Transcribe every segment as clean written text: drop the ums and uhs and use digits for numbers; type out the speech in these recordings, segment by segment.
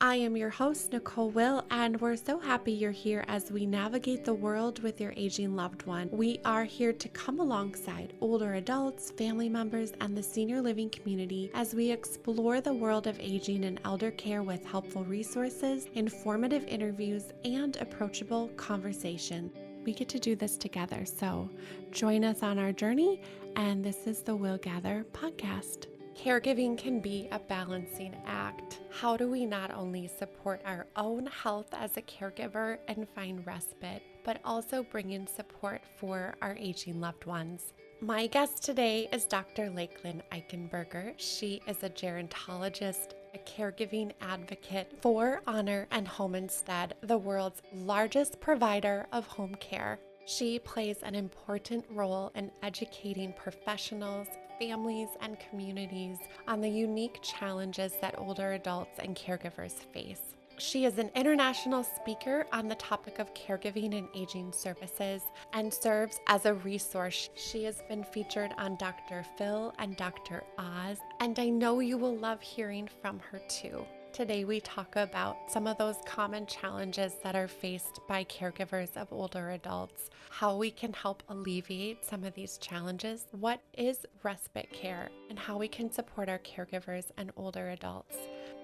I am your host, Nicole Will, and we're so happy you're here as we navigate the world with your aging loved one. We are here to come alongside older adults, family members, and the senior living community as we explore the world of aging and elder care with helpful resources, informative interviews, and approachable conversation. We get to do this together, so join us on our journey, and this is the Will Gather podcast. Caregiving can be a balancing act. How do we not only support our own health as a caregiver and find respite, but also bring in support for our aging loved ones? My guest today is Dr. Lakelyn Eichenberger. She is a gerontologist, a caregiving advocate for Honor and Home Instead, the world's largest provider of home care. She plays an important role in educating professionals, families, and communities on the unique challenges that older adults and caregivers face. She is an international speaker on the topic of caregiving and aging services and serves as a resource. She has been featured on Dr. Phil and Dr. Oz, and I know you will love hearing from her too. Today we talk about some of those common challenges that are faced by caregivers of older adults, how we can help alleviate some of these challenges, what is respite care, and how we can support our caregivers and older adults.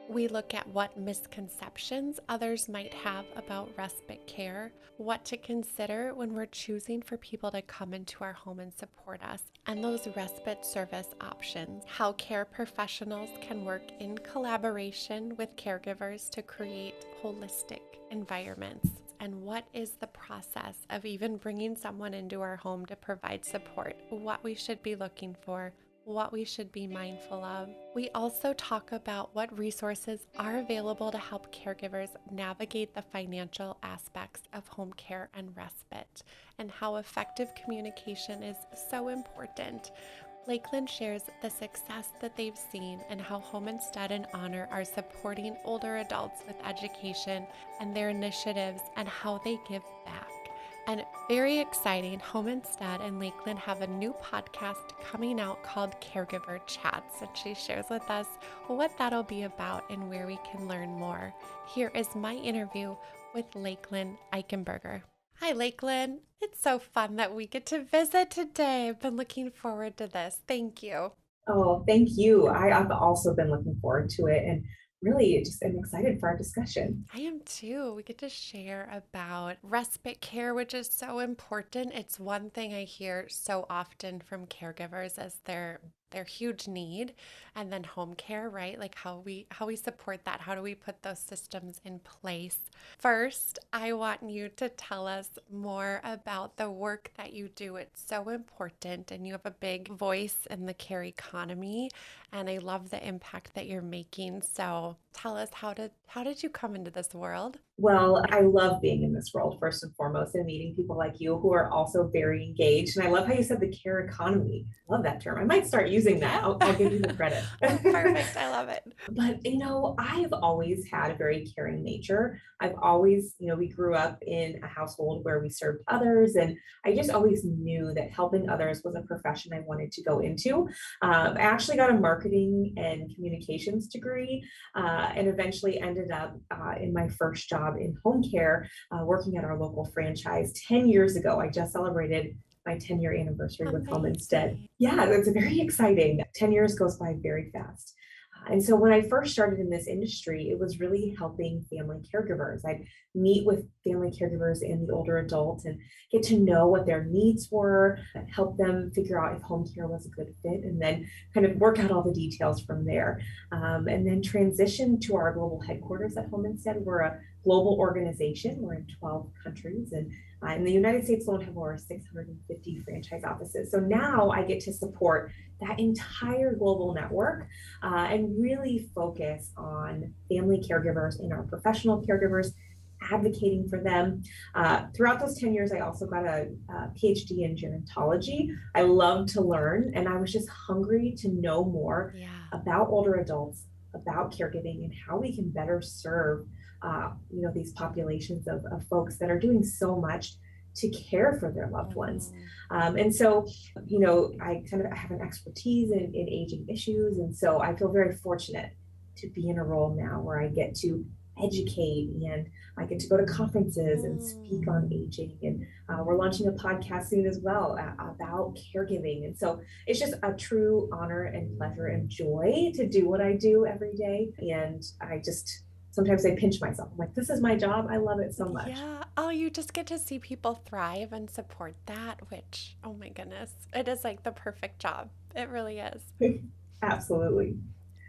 We look at what misconceptions others might have about respite care, what to consider when we're choosing for people to come into our home and support us, and those respite service options, how care professionals can work in collaboration with caregivers to create holistic environments, and what is the process of even bringing someone into our home to provide support, what we should be looking for, what we should be mindful of. We also talk about what resources are available to help caregivers navigate the financial aspects of home care and respite, and how effective communication is so important. Lakelyn shares the success that they've seen and how Home Instead and Honor are supporting older adults with education and their initiatives and how they give back. And very exciting, Home Instead and Lakelyn have a new podcast coming out called Caregiver Chats, and she shares with us what that'll be about and where we can learn more. Here is my interview with Lakelyn Eichenberger. Hi, Lakelyn. It's so fun that we get to visit today. I've been looking forward to this. Thank you. Oh, thank you. I've also been looking forward to it and really just am excited for our discussion. I am too. We get to share about respite care, which is so important. It's one thing I hear so often from caregivers as their huge need, and then home care, right? Like how we support that. How do we put those systems in place? First, I want you to tell us more about the work that you do. It's so important, and you have a big voice in the care economy, and I love the impact that you're making. So tell us, how did you come into this world? Well, I love being in this world, first and foremost, and meeting people like you who are also very engaged. And I love how you said the care economy. I love that term. I might start using that. Yeah. I'll give you the credit. Oh, perfect. I love it. But, I've always had a very caring nature. I've always, we grew up in a household where we served others. And I just always knew that helping others was a profession I wanted to go into. I actually got a marketing and communications degree and eventually ended up in my first job in home care, working at our local franchise 10 years ago. I just celebrated my 10-year anniversary with Home Instead. Yeah, it's very exciting. 10 years goes by very fast. And so when I first started in this industry, it was really helping family caregivers. I'd meet with family caregivers and the older adult and get to know what their needs were, help them figure out if home care was a good fit, and then kind of work out all the details from there. And then transition to our global headquarters at Home Instead. We're a global organization. We're in 12 countries, and in the United States alone have over 650 franchise offices. So now I get to support that entire global network and really focus on family caregivers and our professional caregivers, advocating for them. Throughout those 10 years, I also got a Ph.D. in gerontology. I love to learn, and I was just hungry to know more about older adults, about caregiving, and how we can better serve these populations of folks that are doing so much to care for their loved ones. And so, I have an expertise in aging issues. And so I feel very fortunate to be in a role now where I get to educate, and I get to go to conferences and speak on Mm. aging. And we're launching a podcast soon as well about caregiving. And so it's just a true honor and pleasure and joy to do what I do every day. And I just sometimes I pinch myself. I'm like, this is my job. I love it so much. Yeah. Oh, you just get to see people thrive and support that, which, oh my goodness, it is like the perfect job. It really is. Absolutely.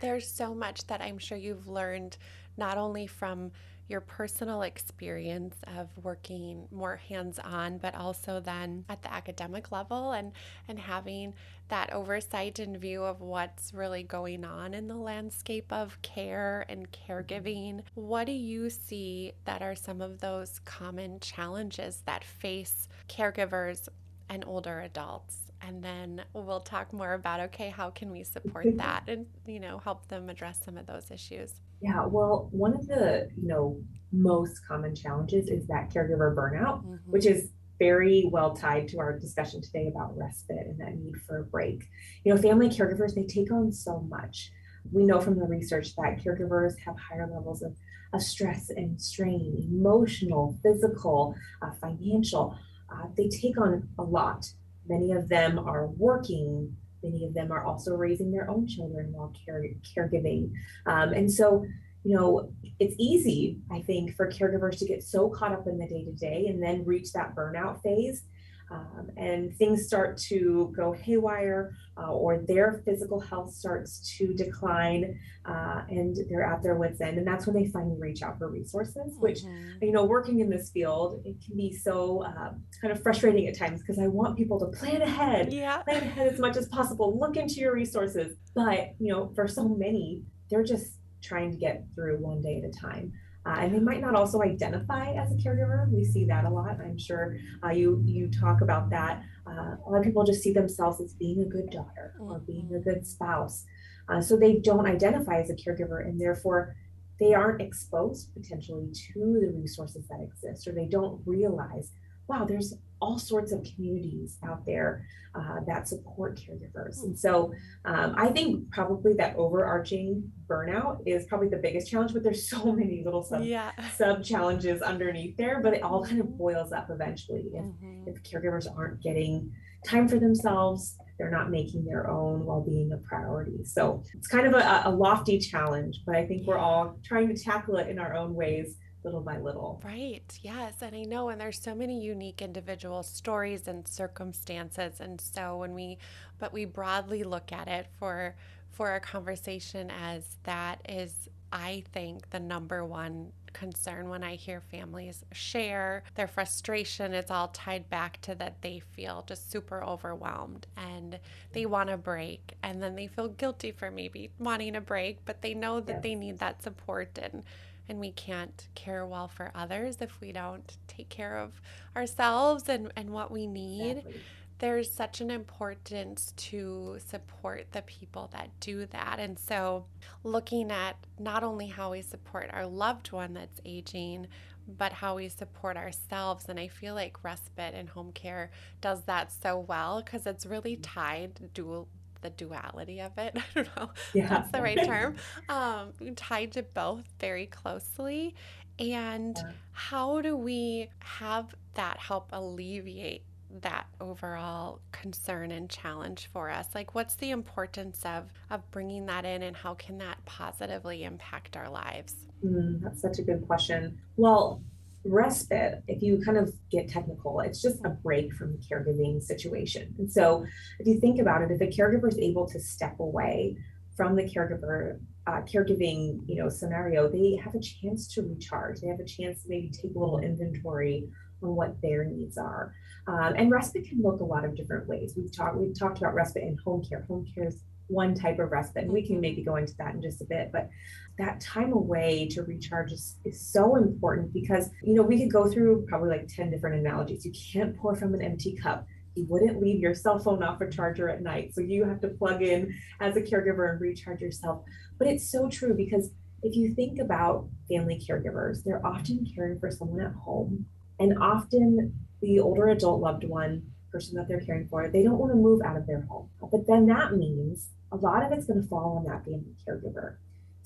There's so much that I'm sure you've learned not only from your personal experience of working more hands-on, but also then at the academic level and having that oversight and view of what's really going on in the landscape of care and caregiving. What do you see that are some of those common challenges that face caregivers and older adults? And then we'll talk more about, okay, how can we support that and, help them address some of those issues? Yeah, well, one of the, most common challenges is that caregiver burnout, which Mm-hmm. is very well tied to our discussion today about respite and that need for a break. Family caregivers, they take on so much. We know from the research that caregivers have higher levels of stress and strain, emotional, physical, financial. They take on a lot. Many of them are working. Many of them are also raising their own children while caregiving. And so, it's easy, I think, for caregivers to get so caught up in the day to day and then reach that burnout phase. And things start to go haywire, or their physical health starts to decline, and they're at their wits' end. And that's when they finally reach out for resources, which, Mm-hmm. working in this field, it can be so kind of frustrating at times because I want people to Yeah. plan ahead as much as possible, look into your resources. But, for so many, they're just trying to get through one day at a time. And they Yeah. might not also identify as a caregiver. We see that a lot. I'm sure you talk about that. A lot of people just see themselves as being a good daughter or being a good Mm-hmm. spouse. So they don't identify as a caregiver, and therefore they aren't exposed potentially to the resources that exist, or they don't realize, wow, there's all sorts of communities out there that support caregivers. And so Mm-hmm. I think probably that overarching burnout is probably the biggest challenge, but there's so many little Yeah. sub challenges underneath there, but it all kind of Mm-hmm. boils up eventually Mm-hmm. if caregivers aren't getting time for themselves, they're not making their own well-being a priority. So it's kind of a lofty challenge, but I think we're Yeah. all trying to tackle it in our own ways, little by little. Right. Yes. And I know, and there's so many unique individual stories and circumstances. And so but we broadly look at it for our conversation as that is, I think, the number one concern when I hear families share their frustration. It's all tied back to that they feel just super overwhelmed and they want a break. And then they feel guilty for maybe wanting a break, but they know that Yes, they need that support and we can't care well for others if we don't take care of ourselves and what we need. exactly. There's such an importance to support the people that do that. And so, looking at not only how we support our loved one that's aging, but how we support ourselves. And I feel like respite and home care does that so well because it's really tied the duality of it. I don't know if Yeah. that's the right term. Tied to both very closely. And Yeah. how do we have that help alleviate that overall concern and challenge for us? Like, what's the importance of bringing that in, and how can that positively impact our lives? That's such a good question. Well, respite, if you kind of get technical, it's just a break from the caregiving situation. And so, if you think about it, if a caregiver is able to step away from the caregiving, scenario, they have a chance to recharge. They have a chance to maybe take a little inventory on what their needs are. And respite can look a lot of different ways. We've talked about respite in home care. Home care is one type of respite, and we can Mm-hmm. maybe go into that in just a bit. But that time away to recharge is so important because we could go through probably like 10 different analogies. You can't pour from an empty cup. You wouldn't leave your cell phone off a charger at night, so you have to plug in as a caregiver and recharge yourself. But it's so true because if you think about family caregivers, they're often caring for someone at home, and often the older adult loved one person that they're caring for, they don't want to move out of their home, but then that means a lot of it's going to fall on that family caregiver.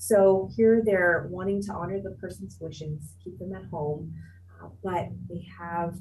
So here they're wanting to honor the person's wishes, keep them at home, but they have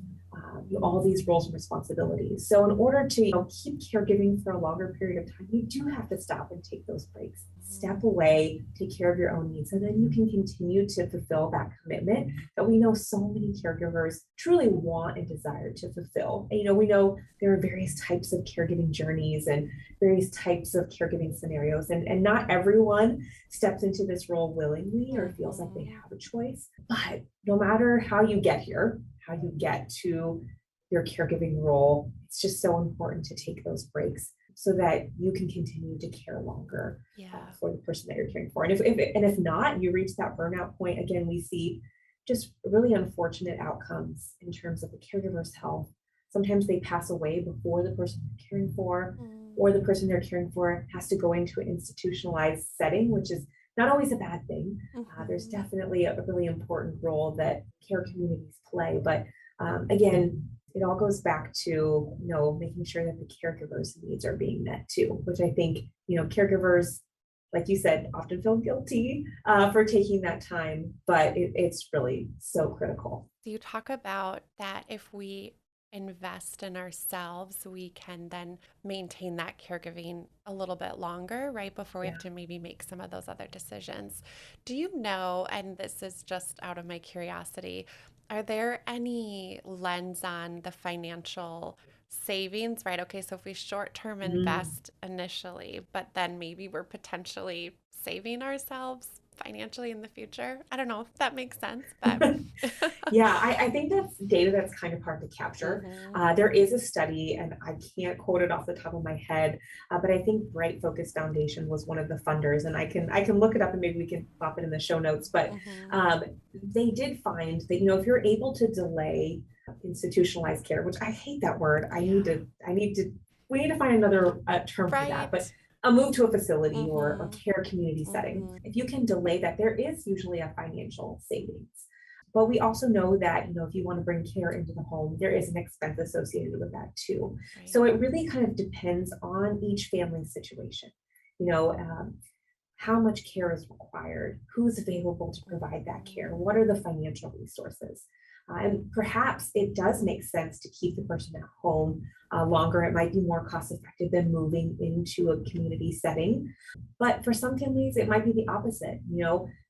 all these roles and responsibilities. So in order to keep caregiving for a longer period of time, you do have to stop and take those breaks. Step away, take care of your own needs, and then you can continue to fulfill that commitment that we know so many caregivers truly want and desire to fulfill. And we know there are various types of caregiving journeys and various types of caregiving scenarios, and not everyone steps into this role willingly or feels like they have a choice. But no matter how you get here, how you get to your caregiving role, it's just so important to take those breaks so that you can continue to care longer for the person that you're caring for. And if not, you reach that burnout point, again, we see just really unfortunate outcomes in terms of the caregiver's health. Sometimes they pass away before the person they're caring for, or the person they're caring for has to go into an institutionalized setting, which is not always a bad thing. There's definitely a really important role that care communities play. But again, it all goes back to making sure that the caregivers' needs are being met too, which I think caregivers, like you said, often feel guilty for taking that time, but it's really so critical. So you talk about that if we invest in ourselves, we can then maintain that caregiving a little bit longer, right? Before we have to maybe make some of those other decisions. Do you know, and this is just out of my curiosity, are there any lens on the financial savings, right? Okay, so if we short-term invest initially, but then maybe we're potentially saving ourselves financially in the future. I don't know if that makes sense, but yeah, I think that's data that's kind of hard to capture. There is a study, and I can't quote it off the top of my head, but I think Bright Focus Foundation was one of the funders, and I can look it up and maybe we can pop it in the show notes. But they did find that if you're able to delay institutionalized care, which I hate that word, we need to find another term for that, but a move to a facility or a care community setting. If you can delay that, there is usually a financial savings. But we also know that, if you want to bring care into the home, there is an expense associated with that too. Right. So it really kind of depends on each family situation. How much care is required, who's available to provide that care, what are the financial resources. And perhaps it does make sense to keep the person at home longer. It might be more cost effective than moving into a community setting. But for some families, it might be the opposite.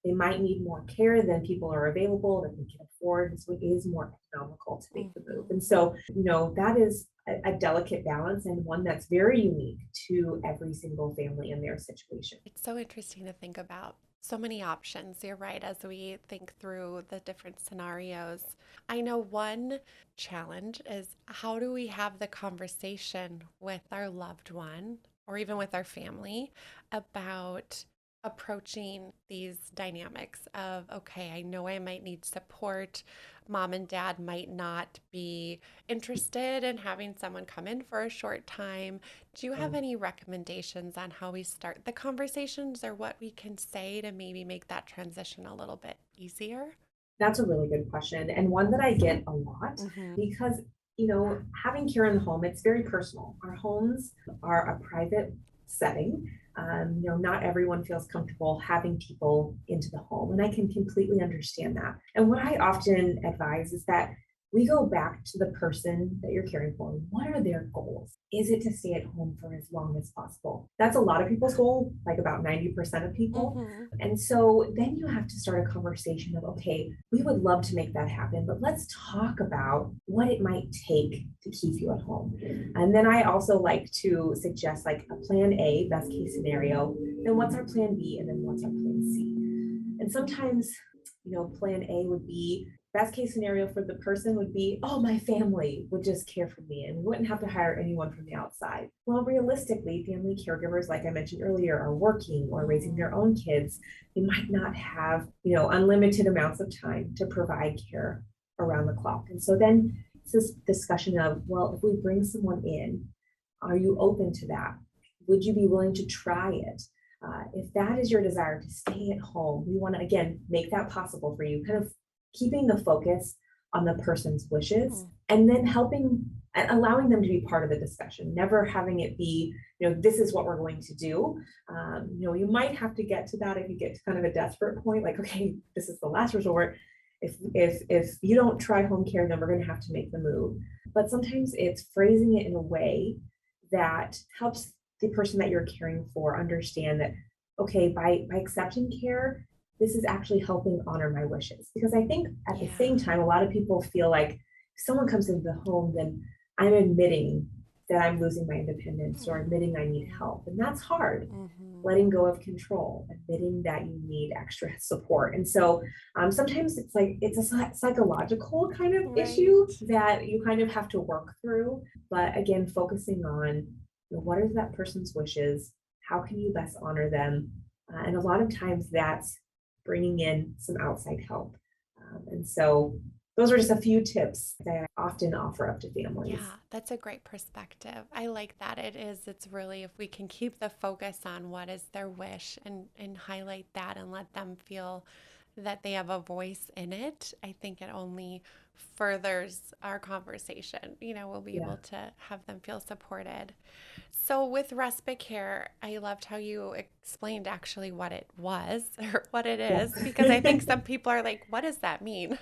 They might need more care than people are available that they can afford. So it is more economical to make the move. And so, that is a delicate balance and one that's very unique to every single family in their situation. It's so interesting to think about. So many options. You're right. As we think through the different scenarios, I know one challenge is how do we have the conversation with our loved one or even with our family about approaching these dynamics of, okay, I know I might need support. Mom and dad might not be interested in having someone come in for a short time. Do you have any recommendations on how we start the conversations or what we can say to maybe make that transition a little bit easier? That's a really good question, and one that I get a lot because having care in the home, it's very personal. Our homes are a private setting. Not everyone feels comfortable having people into the home, and I can completely understand that. And what I often advise is that we go back to the person that you're caring for. What are their goals? Is it to stay at home for as long as possible? That's a lot of people's goal, like about 90% of people. And so then you have to start a conversation of, okay, we would love to make that happen, but let's talk about what it might take to keep you at home. And then I also like to suggest like a plan A, best case scenario, then what's our plan B, and then what's our plan C. And sometimes, plan A would be, best case scenario for the person would be, oh, my family would just care for me and we wouldn't have to hire anyone from the outside. Well, realistically, family caregivers, like I mentioned earlier, are working or raising their own kids. They might not have, unlimited amounts of time to provide care around the clock. And so then it's this discussion of, well, if we bring someone in, are you open to that? Would you be willing to try it? If that is your desire to stay at home, we want to, again, make that possible for you, kind of keeping the focus on the person's wishes, Hmm. and then helping and allowing them to be part of the discussion, never having it be, this is what we're going to do. You might have to get to that if you get to kind of a desperate point, like, okay, this is the last resort. If you don't try home care, then we're going to have to make the move. But sometimes it's phrasing it in a way that helps the person that you're caring for understand that, okay, by accepting care, this is actually helping honor my wishes. Because I think at the Yeah. same time, a lot of people feel like if someone comes into the home, then I'm admitting that I'm losing my independence or admitting I need help. And that's hard. Mm-hmm. Letting go of control, admitting that you need extra support. And so sometimes it's like it's a psychological kind of Right. issue that you kind of have to work through. But again, focusing on what are that person's wishes? How can you best honor them? And a lot of times that's bringing in some outside help. And so those are just a few tips that I often offer up to families. Yeah, that's a great perspective. I like that. It's really if we can keep the focus on what is their wish and highlight that and let them feel that they have a voice in it, I think it only furthers our conversation. We'll be Yeah. able to have them feel supported. So with respite care, I loved how you explained actually what it was or what it is, because I think Yeah. some people are like, what does that mean?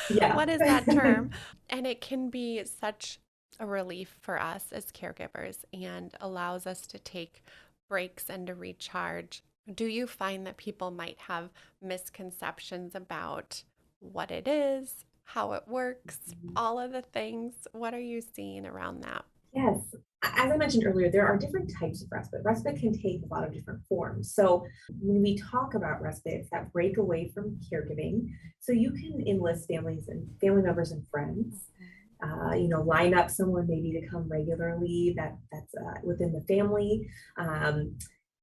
Yeah. What is that term? And it can be such a relief for us as caregivers and allows us to take breaks and to recharge. Do you find that people might have misconceptions about what it is, how it works, all of the things? What are you seeing around that? Yes. As I mentioned earlier, there are different types of respite. Respite can take a lot of different forms. So when we talk about respite, it's that break away from caregiving. So you can enlist families and family members and friends. Line up someone maybe to come regularly that's within the family.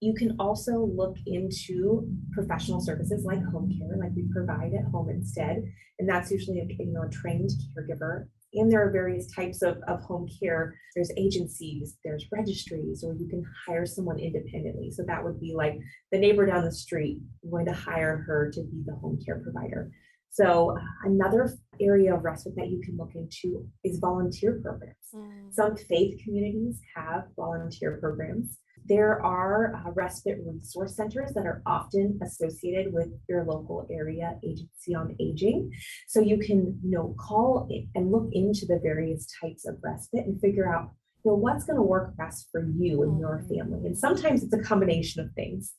You can also look into professional services like home care, like we provide at home instead, and that's usually a trained caregiver. And there are various types of home care. There's agencies, there's registries, or you can hire someone independently. So that would be like the neighbor down the street. I'm going to hire her to be the home care provider. So another area of respite that you can look into is volunteer programs. Mm. Some faith communities have volunteer programs. There are respite resource centers that are often associated with your local area agency on aging. So you can, call and look into the various types of respite and figure out, what's going to work best for you and your family. And Mhm. sometimes it's a combination of things.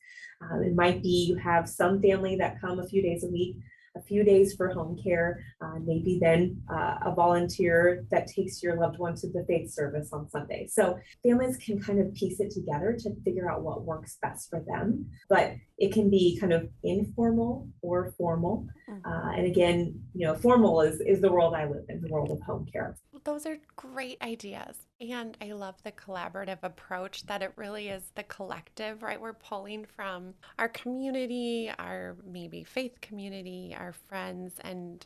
It might be you have some family that come a few days a week, a few days for home care, maybe then a volunteer that takes your loved one to the faith service on Sunday. So families can kind of piece it together to figure out what works best for them. But it can be kind of informal or formal. And Mhm. again, formal is the world I live in, the world of home care. Those are great ideas. And I love the collaborative approach that it really is the collective, right? We're pulling from our community, our maybe faith community, our friends, and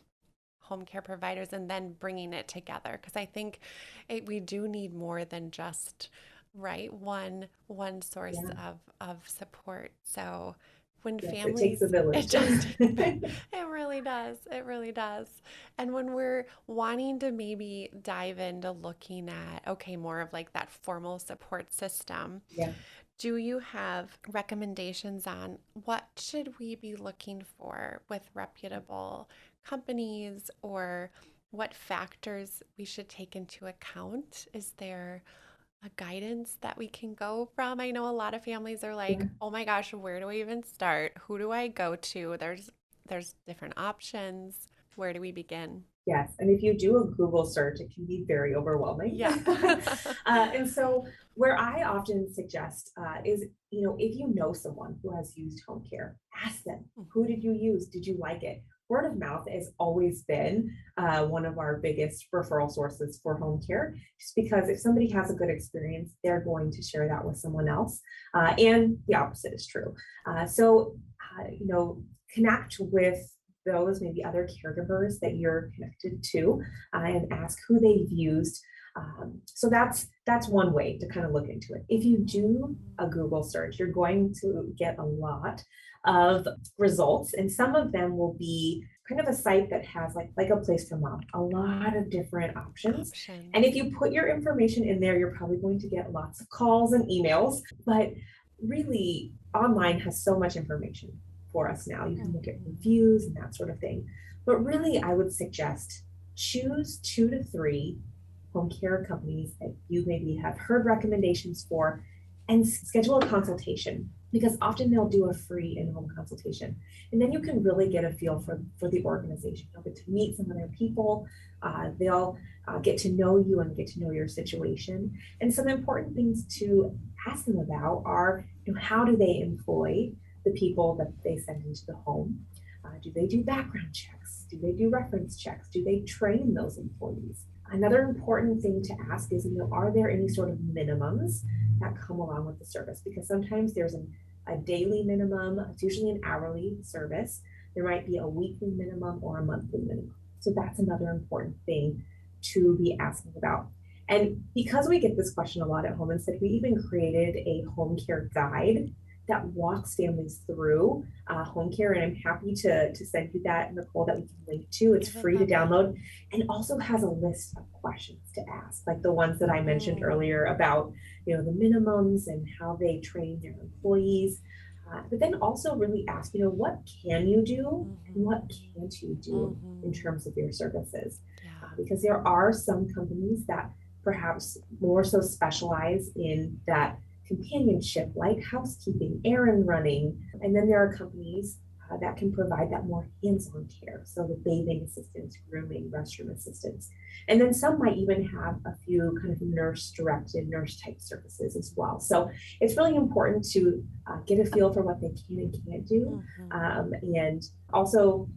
home care providers, and then bringing it together. Because I think we do need more than just, right, one source Yeah. of support. So when Yes, it takes a families, it village. does take a bit. It really does. It really does. And when we're wanting to maybe dive into looking at, okay, more of like that formal support system, Yeah. do you have recommendations on what should we be looking for with reputable companies or what factors we should take into account? Is there a guidance that we can go from? I know a lot of families are like, Yeah. "Oh my gosh, where do I even start? Who do I go to?" There's different options. Where do we begin? Yes, and if you do a Google search, it can be very overwhelming. Yeah. And so, where I often suggest is, if you know someone who has used home care, ask them, who did you use? Did you like it? Word of mouth has always been one of our biggest referral sources for home care, just because if somebody has a good experience, they're going to share that with someone else. And the opposite is true. Connect with those maybe other caregivers that you're connected to and ask who they've used. So that's one way to kind of look into it. If you do a Google search, you're going to get a lot of results, and some of them will be kind of a site that has like a place for mom, a lot of different options. And if Options. you put your information in there, you're probably going to get lots of calls and emails. But really, online has so much information for us now. You can look at Mhm. reviews and that sort of thing. But really, I would suggest choose 2 to 3 home care companies that you maybe have heard recommendations for and schedule a consultation, because often they'll do a free in-home consultation. And then you can really get a feel for the organization. You'll get to meet some of their people. They'll get to know you and get to know your situation. And some important things to ask them about are, how do they employ the people that they send into the home? Do they do background checks? Do they do reference checks? Do they train those employees? Another important thing to ask is, are there any sort of minimums that come along with the service? Because sometimes there's a daily minimum, it's usually an hourly service. There might be a weekly minimum or a monthly minimum. So that's another important thing to be asking about. And because we get this question a lot at home, instead, we even created a home care guide that walks families through home care. And I'm happy to send you that, Nicole, that we can link to. It's I would free to love it. download and also has a list of questions to ask, like the ones that I mentioned Mm, earlier about, the minimums and how they train their employees. But then also really ask, what can you do and mhm, what can't you do in mhm. terms of your services? Yeah. Because there are some companies that perhaps more so specialize in that companionship, like housekeeping, errand running. And then there are companies that can provide that more hands-on care. So the bathing assistance, grooming, restroom assistance. And then some might even have a few kind of nurse-directed, nurse-type services as well. So it's really important to get a feel for what they can and can't do. Mhm. And also,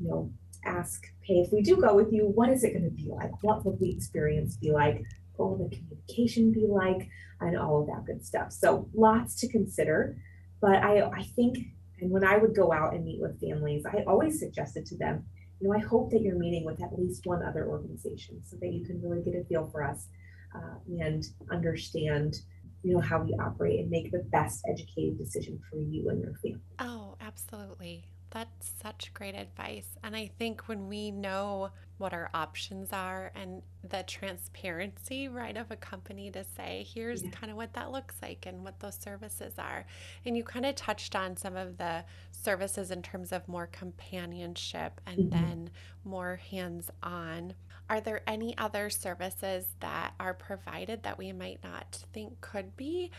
ask, hey, if we do go with you, what is it going to be like? What will the experience be like? What will the communication be like? And all of that good stuff. So lots to consider. But I think, and when I would go out and meet with families, I always suggested to them, I hope that you're meeting with at least one other organization so that you can really get a feel for us and understand, how we operate and make the best educated decision for you and your family. Oh, absolutely. That's such great advice. And I think when we know what our options are and the transparency, right, of a company to say, here's Yeah. kind of what that looks like and what those services are. And you kind of touched on some of the services in terms of more companionship and Mhm. then more hands on. Are there any other services that are provided that we might not think could be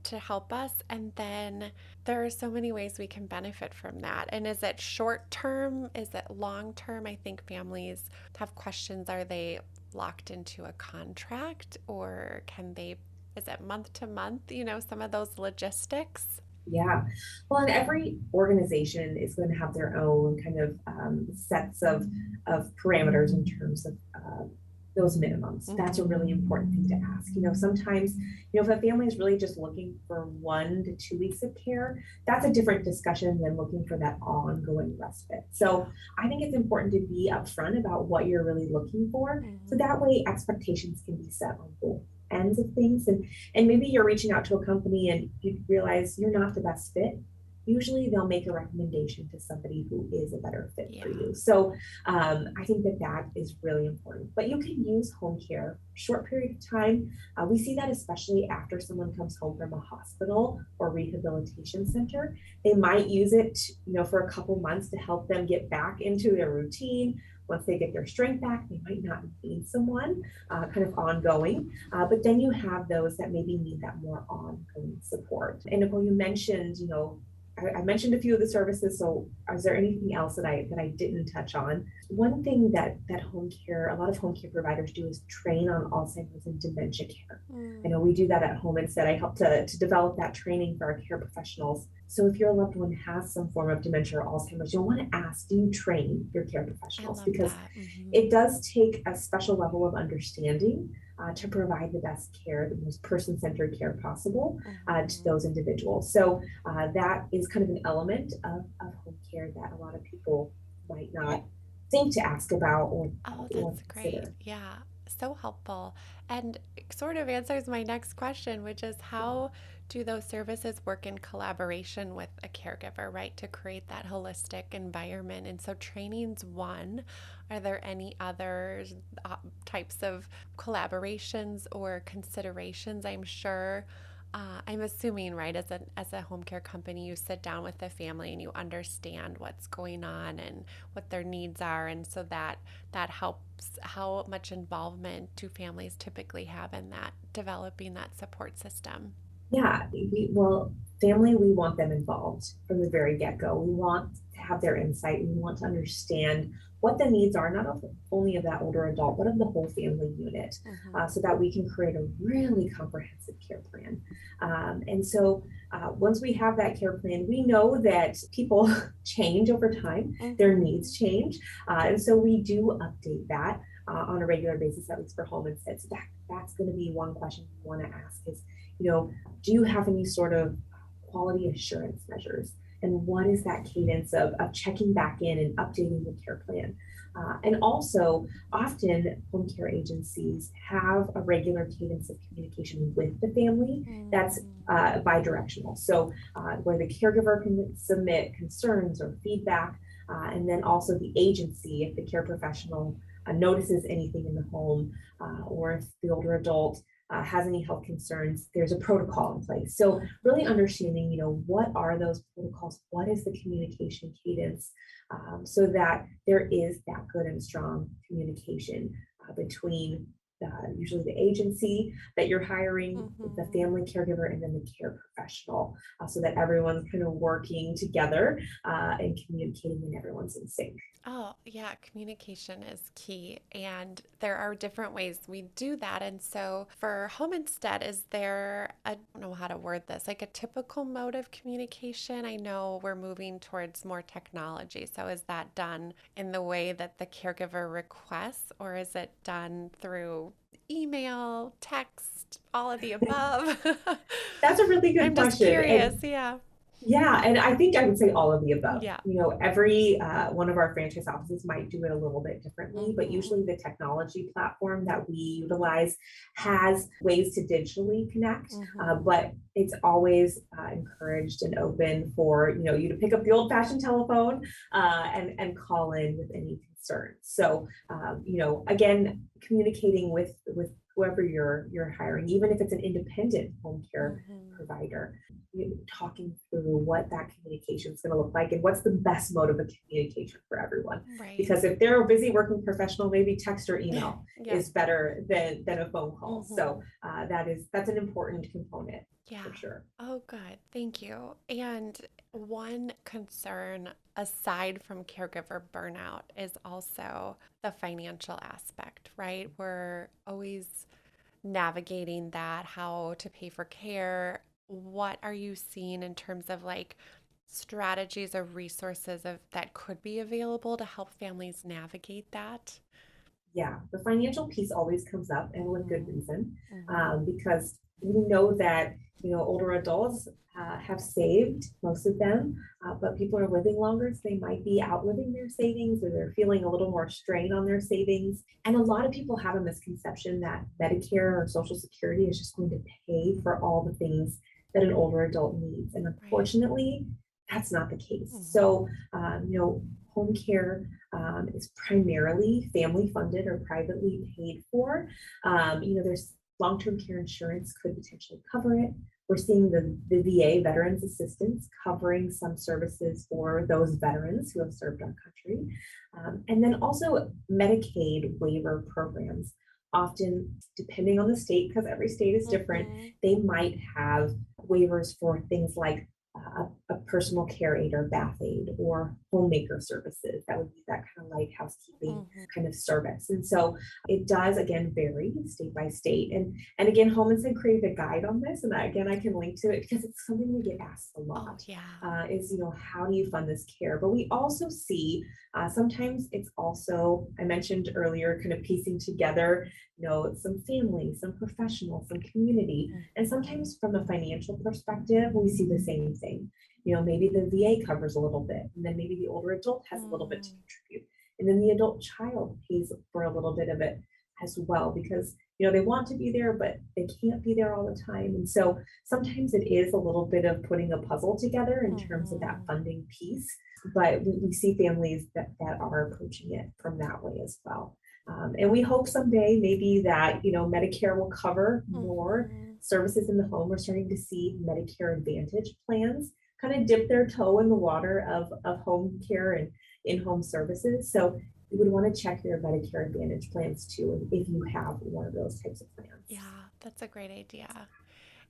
to help us? And then there are so many ways we can benefit from that. And is it short term? Is it long term? I think families have questions. Are they locked into a contract or can they, is it month to month? Some of those logistics. Yeah. Well, and every organization is going to have their own kind of sets of parameters in terms of those minimums. That's a really Hmm. important thing to ask. Sometimes, if a family is really just looking for 1 to 2 weeks of care, that's a different discussion than looking for that ongoing respite. So Yeah. I think it's important to be upfront about what you're really looking for. So Hmm. that way expectations can be set on both ends of things. And maybe you're reaching out to a company and you realize you're not the best fit. Usually they'll make a recommendation to somebody who is a better fit for Yeah. you. So I think that is really important. But you can use home care short period of time. We see that especially after someone comes home from a hospital or rehabilitation center. They might use it, for a couple months to help them get back into their routine. Once they get their strength back, they might not need someone kind of ongoing. But then you have those that maybe need that more ongoing support. And Nicole, you mentioned, I mentioned a few of the services. So is there anything else that I didn't touch on? One thing that home care, a lot of home care providers do is train on Alzheimer's and dementia care. I know we Mm. do that at home instead. I help to develop that training for our care professionals. So if your loved one has some form of dementia or Alzheimer's, you'll want to ask, do you train your care I professionals? love Because that. Hmm. it does take a special level of understanding to provide the best care, the most person-centered care possible to Hmm. those individuals. So that is kind of an element of home care that a lot of people might not think to ask about or Oh, or that's great. consider. Yeah. so helpful. And it sort of answers my next question, which is how do those services work in collaboration with a caregiver, right? To create that holistic environment. And so training's one. Are there any other types of collaborations or considerations? I'm assuming, right, as a home care company, you sit down with the family and you understand what's going on and what their needs are, and so that helps. How much involvement do families typically have in that developing that support system? Yeah, well, family, we want them involved from the very get-go. We want to have their insight. We want to understand what the needs are, not only of that older adult, but of the whole family unit, Mm-hmm. so that we can create a really comprehensive care plan. Once we have that care plan, we know that people change over time, their needs Mm-hmm. change. And so we do update that on a regular basis, at least for home instead. So that's going to be one question we want to ask is, do you have any sort of quality assurance measures? And what is that cadence of checking back in and updating the care plan? And also, often home care agencies have a regular cadence of communication with the family that's bi-directional. So, where the caregiver can submit concerns or feedback, and then also the agency, if the care professional notices anything in the home, or if the older adult has any health concerns, there's a protocol in place. So really understanding, what are those protocols? What is the communication cadence, so that there is that good and strong communication between usually the agency that you're hiring, the Mm-hmm. family caregiver, and then the care professional, so that everyone's kind of working together and communicating and everyone's in sync. Oh, yeah, communication is key. And there are different ways we do that. And so for home instead, is there, I don't know how to word this, like a typical mode of communication? I know we're moving towards more technology. So is that done in the way that the caregiver requests, or is it done through email, text, all of the above? That's a really good I'm just question. curious. And Yeah. yeah, and I think I would say all of the above. Yeah. Every one of our franchise offices might do it a little bit differently, but Mm-hmm. usually the technology platform that we utilize has ways to digitally connect, Mm-hmm. but it's always encouraged and open for you to pick up the old-fashioned telephone and call in with any concerns. So again, communicating with whoever you're hiring, even if it's an independent home care Mm-hmm. provider, talking through what that communication is going to look like and what's the best mode of a communication for everyone. Right. Because if they're a busy working professional, maybe text or email Yeah. is better than a phone call. Mm-hmm. So that's an important component Yeah. for sure. Oh, good. Thank you. And one concern aside from caregiver burnout is also the financial aspect, right? We're always navigating that, how to pay for care. What are you seeing in terms of like strategies or resources that could be available to help families navigate that? Yeah, the financial piece always comes up, and with good Mm-hmm. reason, Mm-hmm. because we know that older adults have saved, most of them, but people are living longer, so they might be outliving their savings, or they're feeling a little more strain on their savings. And a lot of people have a misconception that Medicare or Social Security is just going to pay for all the things that an older adult needs, and Right. unfortunately, that's not the case. Mm-hmm. So, home care is primarily family funded or privately paid for. There's long-term care insurance could potentially cover it. We're seeing the VA, Veterans Assistance, covering some services for those veterans who have served our country. And then also Medicaid waiver programs. Often, depending on the state, because every state is different, Mm-hmm. they might have waivers for things like a personal care aid or bath aid or homemaker services. That would be that kind of light housekeeping Mm-hmm. kind of service. And so it does again vary state by state. And again, Home Insight created a guide on this, and again I can link to it because it's something we get asked a Oh, lot. yeah. Is how do you fund this care? But we also see sometimes it's also, I mentioned earlier, kind of piecing together some family, some professional, some community. And Mm-hmm. sometimes from a financial perspective, we see the same thing. Maybe the VA covers a little bit, and then maybe the older adult has a little bit to Mm. contribute. And then the adult child pays for a little bit of it. as well, because they want to be there, but they can't be there all the time. And so sometimes it is a little bit of putting a puzzle together in terms of that Mhm. funding piece. But we see families that are approaching it from that way as well. And we hope someday maybe that, Medicare will cover more Mhm. services in the home. We're starting to see Medicare Advantage plans kind of dip their toe in the water of home care and in-home services. So you would want to check your Medicare Advantage plans too, if you have one of those types of plans. Yeah, that's a great idea.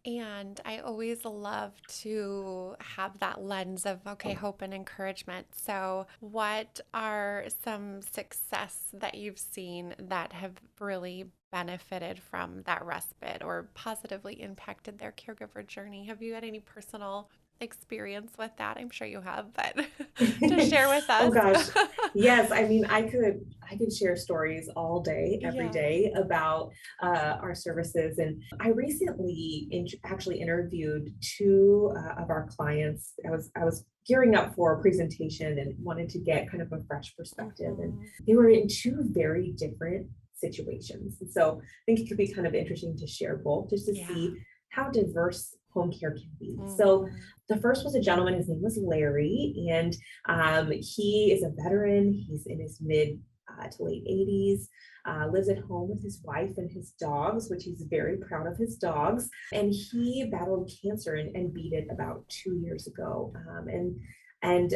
And I always love to have that lens of, okay, hope and encouragement. So, what are some success that you've seen that have really benefited from that respite or positively impacted their caregiver journey? Have you had any personal experience with that? I'm sure you have, but to share with Oh us. gosh. Yes, I mean, I could share stories all day, every Yeah. day about our services. And I recently actually interviewed two of our clients. I was gearing up for a presentation and wanted to get kind of a fresh perspective. And Hmm. they were in two very different situations. And so I think it could be kind of interesting to share both, just to Yeah. see how diverse home care can be. So Hmm. the first was a gentleman, his name was Larry, and he is a veteran. He's in his mid to late 80s, lives at home with his wife and his dogs, which he's very proud of his dogs. And he battled cancer and beat it about 2 years ago. And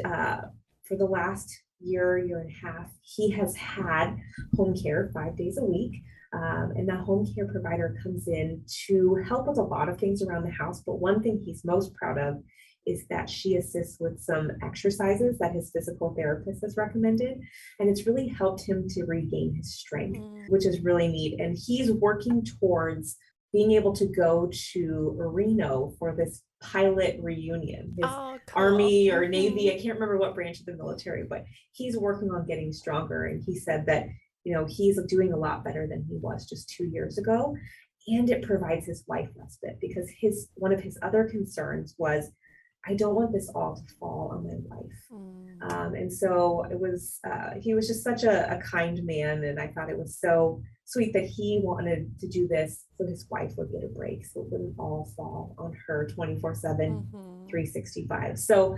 for the last year and a half, he has had home care 5 days a week. And that home care provider comes in to help with a lot of things around the house. But one thing he's most proud of is that she assists with some exercises that his physical therapist has recommended. And it's really helped him to regain his strength, which is really neat. And he's working towards being able to go to Reno for this pilot reunion. His Oh, cool. Army or Navy, Hmm. I can't remember what branch of the military, but he's working on getting stronger. And he said that, he's doing a lot better than he was just 2 years ago. And it provides his wife respite because one of his other concerns was, I don't want this all to fall on my wife. And so he was just such a kind man. And I thought it was so sweet that he wanted to do this so his wife would get a break. So it wouldn't all fall on her 24/7, Hmm. 365. So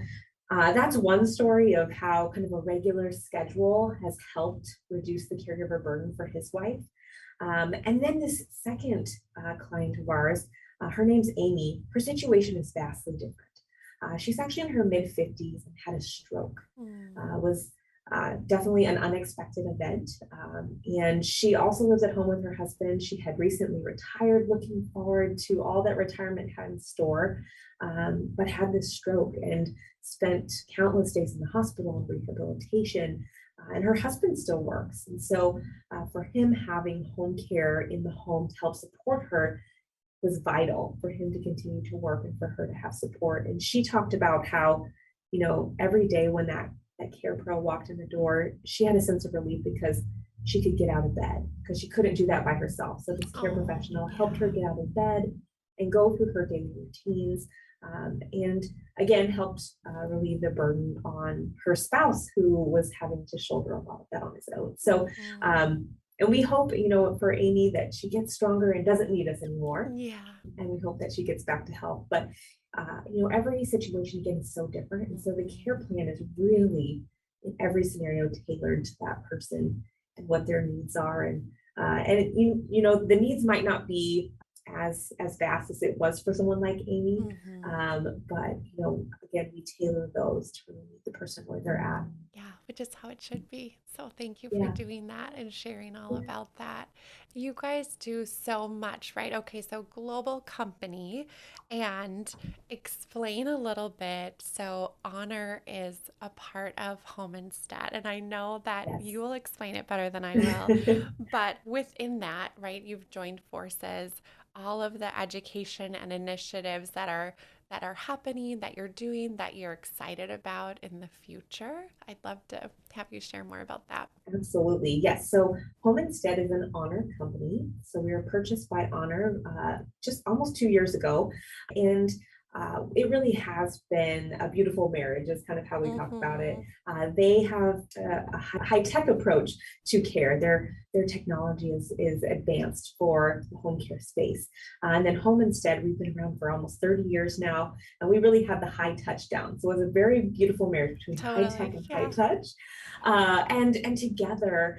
that's one story of how kind of a regular schedule has helped reduce the caregiver burden for his wife. And then this second client of ours, her name's Amy. Her situation is vastly different. She's actually in her mid 50s and had a stroke. Was definitely an unexpected event. And she also lives at home with her husband. She had recently retired, looking forward to all that retirement had in store, but had this stroke and spent countless days in the hospital and rehabilitation. And her husband still works. And so for him, having home care in the home to help support her was vital for him to continue to work and for her to have support. And she talked about how, every day when that care pro walked in the door, she had a sense of relief because she could get out of bed because she couldn't do that by herself. So this care Oh, professional helped her yeah. get out of bed and go through her daily routines. And again, helped relieve the burden on her spouse who was having to shoulder a lot of that on his own. So Hmm. um, and we hope, for Amy that she gets stronger and doesn't need us anymore. Yeah. And we hope that she gets back to health. But, every situation again is so different. And so the Mhm. care plan is really in every scenario tailored to that person and what their needs are. The needs might not be as vast as it was for someone like Amy. Mhm. But, again, we tailor those to really meet the person where they're at. Yeah, which is how it should be. So thank you for Yeah. doing that and sharing all about that. You guys do so much, right? Okay, so global company, and explain a little bit. So honor is a part of home instead. And I know that Yes. you will explain it better than I will. But within that, right, you've joined forces, all of the education and initiatives that are happening, that you're doing, that you're excited about in the future. I'd love to have you share more about that. Absolutely. Yes. So Home Instead is an Honor company. So we were purchased by Honor just almost 2 years ago. And it really has been a beautiful marriage, is kind of how we talk about it. Mm-hmm. They have a high tech approach to care. their technology is advanced for the home care space. And then Home Instead, we've been around for almost 30 years now, and we really have the high touch down. So it's a very beautiful marriage between high tech and high touch. And together,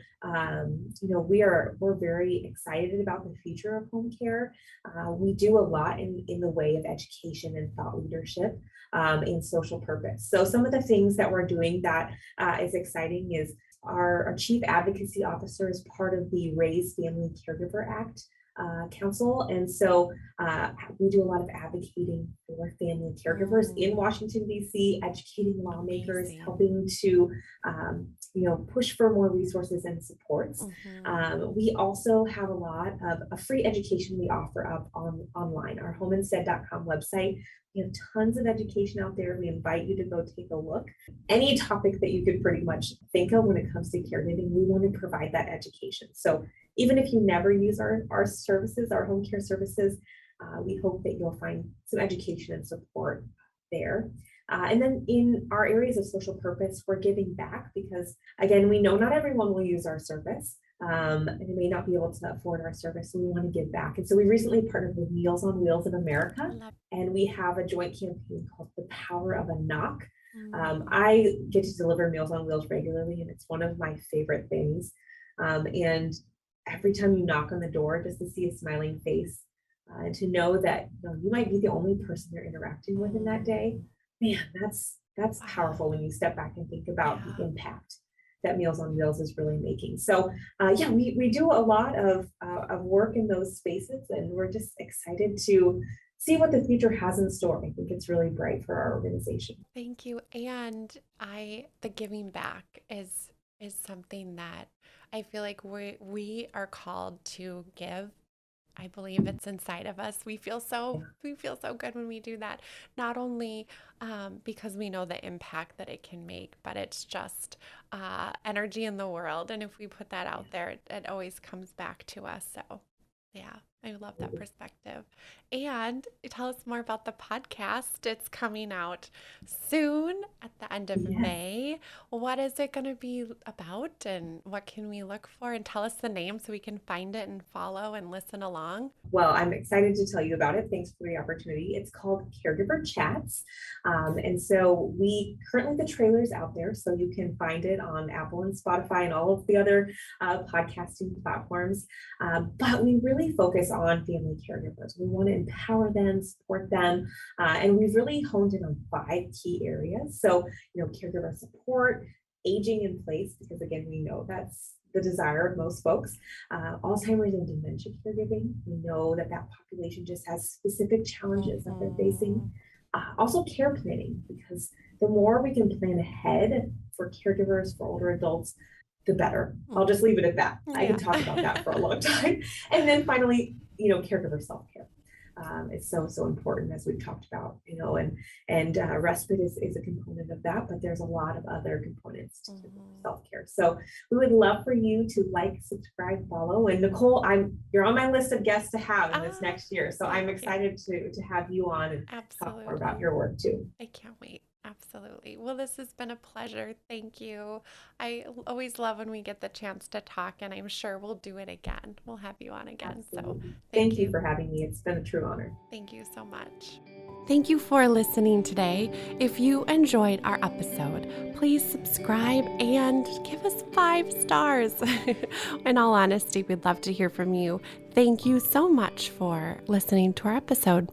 we're very excited about the future of home care. We do a lot in the way of education and thought leadership in social purpose. So some of the things that we're doing that is exciting is our Chief Advocacy Officer is part of the Raise Family Caregiver Act Council. And so we do a lot of advocating for family caregivers in Washington, D.C., educating lawmakers, helping to, push for more resources and supports. We also have a lot of a free education we offer up online, our homeinstead.com website. We have tons of education out there. We invite you to go take a look. Any topic that you could pretty much think of when it comes to caregiving, we want to provide that education. So even if you never use our services, our home care services, we hope that you'll find some education and support there. And then in our areas of social purpose, we're giving back because, again, we know not everyone will use our service. And they may not be able to afford our service, so we want to give back. And so we recently partnered with Meals on Wheels of America, and we have a joint campaign called The Power of a Knock. I get to deliver Meals on Wheels regularly, and it's one of my favorite things. And every time you knock on the door, just to see a smiling face and to know that you might be the only person you're interacting with in that day, man, that's powerful when you step back and think about the impact that Meals on Wheels is really making. So we do a lot of work in those spaces, and we're just excited to see what the future has in store. I think it's really bright for our organization. Thank you. And the giving back is something that I feel like we are called to give. I believe it's inside of us. We feel so good when we do that. Not only because we know the impact that it can make, but it's just energy in the world. And if we put that out there, it always comes back to us. So yeah, I love that perspective. And tell us more about the podcast. It's coming out soon at the end of May. What is it going to be about, and what can we look for? And tell us the name so we can find it and follow and listen along. Well, I'm excited to tell you about it. Thanks for the opportunity. It's called Caregiver Chats. And so the trailer's out there, so you can find it on Apple and Spotify and all of the other podcasting platforms. But we really focus on family caregivers. We want to empower them, support them, and we've really honed in on 5 key areas. So, caregiver support, aging in place, because again, we know that's the desire of most folks. Alzheimer's and dementia caregiving. We know that population just has specific challenges that they're facing. Also care planning, because the more we can plan ahead for caregivers, for older adults, the better. I'll just leave it at that. I can talk about that for a long time. And then finally, caregiver self-care. It's so important, as we've talked about, and respite is a component of that, but there's a lot of other components to self-care. So we would love for you to like, subscribe, follow. And Nicole, you're on my list of guests to have in this next year. So I'm excited to have you on and talk more about your work too. I can't wait. Absolutely. Well, this has been a pleasure. Thank you. I always love when we get the chance to talk, and I'm sure we'll do it again. We'll have you on again. Absolutely. So thank you for having me. It's been a true honor. Thank you so much. Thank you for listening today. If you enjoyed our episode, please subscribe and give us 5 stars. In all honesty, we'd love to hear from you. Thank you so much for listening to our episode.